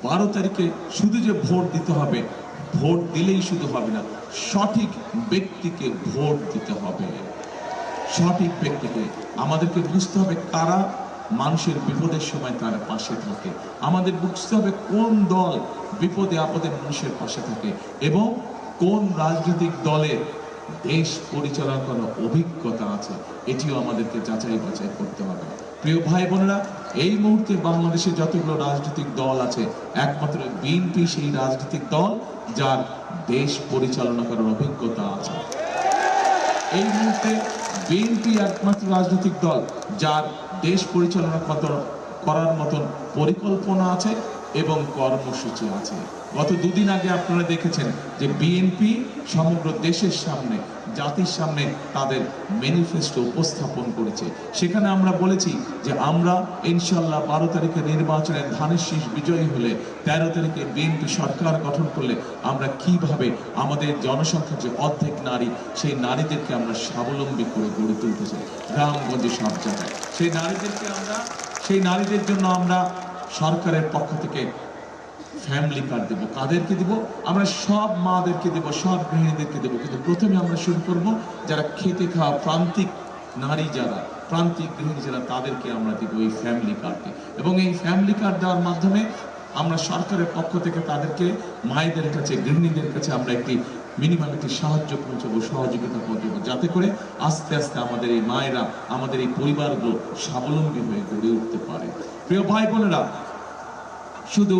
12 তারিখে শুধু যে ভোট দিতে হবে, ভোট দিলেই শুধু হবে না, সঠিক ব্যক্তিকে ভোট দিতে হবে। সঠিক ব্যক্তিকে আমাদেরকে বুঝতে হবে কারা মানুষের বিপদের সময় তার পাশে থাকে। আমাদের বুঝতে হবে কোন দল বিপদে আপদে মানুষের পাশে থাকে এবং কোন রাজনৈতিক দলের দেশ পরিচালনা করার অভিজ্ঞতা আছে, এটিও আমাদেরকে যাচাই বাছাই করতে হবে। প্রিয় ভাই বোনেরা, এই মুহূর্তে বাংলাদেশে যতগুলো রাজনৈতিক দল আছে, একমাত্র বিএনপি সেই রাজনৈতিক দল যার দেশ পরিচালনা করার অভিজ্ঞতা আছে। এই মুহূর্তে বিএনপি একমাত্র রাজনৈতিক দল যার দেশ পরিচালনা করার মতন পরিকল্পনা আছে এবং কর্মসূচি আছে। গত দুদিন আগে আপনারা দেখেছেন যে বিএনপি সমগ্র দেশের সামনে, জাতির সামনে তাদের ম্যানিফেস্টো উপস্থাপন করেছে। সেখানে আমরা বলেছি যে আমরা ইনশাল্লাহ 12 তারিখে নির্বাচনে ধানের শীষ বিজয়ী হলে 13 তারিখে বিএনপি সরকার গঠন করলে আমরা কিভাবে আমাদের জনসংখ্যার যে অর্ধেক নারী, সেই নারীদেরকে আমরা স্বাবলম্বী করে গড়ে তুলতে চাই গ্রামগঞ্জে সব জায়গায়। সেই নারীদের জন্য আমরা সরকারের পক্ষ থেকে ফ্যামিলি কার্ড দেব। কাদেরকে দিব? আমরা সব মাদেরকে দেব, সব গৃহিণীদেরকে দেব। কিন্তু প্রথমে আমরা শুরু করব যারা খেতে খাওয়া প্রান্তিক নারী, যারা প্রান্তিক গৃহিণী যারা, তাদেরকে আমরা দিব এই ফ্যামিলি কার্ডে। এবং এই ফ্যামিলি কার্ড দেওয়ার মাধ্যমে আমরা সরকারের পক্ষ থেকে তাদেরকে, মায়েদের কাছে, গৃহিণীদের কাছে আমরা একটি মিনিমাম একটি সাহায্য পৌঁছাবো, সহযোগিতা পৌঁছাবো, যাতে করে আস্তে আস্তে আমাদের এই মায়েরা, আমাদের এই পরিবারগুলো স্বাবলম্বী হয়ে গড়ে উঠতে পারে। প্রিয় ভাই বোনেরা, শুধু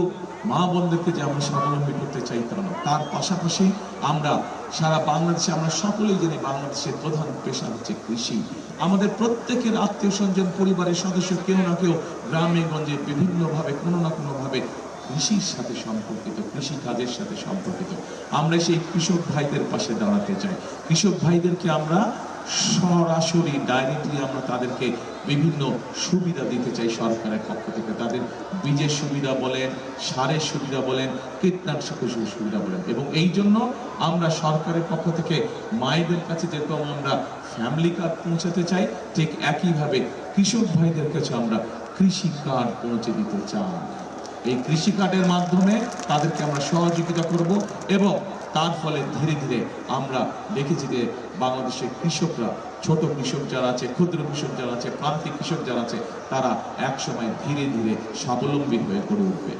মা বোনদেরকে যে আমরা স্বাবলম্বী করতে চাই তা না, তার পাশাপাশি আমরা সারা বাংলাদেশে, আমরা সকলেই জানি বাংলাদেশের প্রধান পেশা হচ্ছে কৃষি। আমাদের প্রত্যেকের আত্মীয় স্বজন, পরিবারের সদস্য কেউ না কেউ গ্রামে গঞ্জে বিভিন্নভাবে কোনো না কোনোভাবে কৃষির সাথে সম্পর্কিত, কৃষি কাজের সাথে সম্পর্কিত। আমরা সেই কৃষক ভাইদের পাশে দাঁড়াতে চাই। কৃষক ভাইদেরকে আমরা সরাসরি ডাইরেক্টলি আমরা তাদেরকে বিভিন্ন সুবিধা দিতে চাই সরকারের পক্ষ থেকে। তাদের বীজের সুবিধা বলেন, সারের সুবিধা বলেন, কীটনাশকের সুবিধা বলেন। এবং এই জন্য আমরা সরকারের পক্ষ থেকে মায়েদের কাছে যেরকম আমরা ফ্যামিলি কার্ড পৌঁছাতে চাই, ঠিক একইভাবে কৃষক ভাইদের কাছে আমরা কৃষি কার্ড পৌঁছে দিতে চাই। এই কৃষি কার্ডের মাধ্যমে তাদেরকে আমরা সহযোগিতা করব এবং তার ফলে ধীরে ধীরে আমরা দেখেছি যে বাংলাদেশের কৃষকরা, ছোট কৃষক যারা আছে, ক্ষুদ্র কৃষক যারা আছে, প্রান্তিক কৃষক যারা আছে, তারা একসময় ধীরে ধীরে স্বাবলম্বী হয়ে গড়ে উঠবে।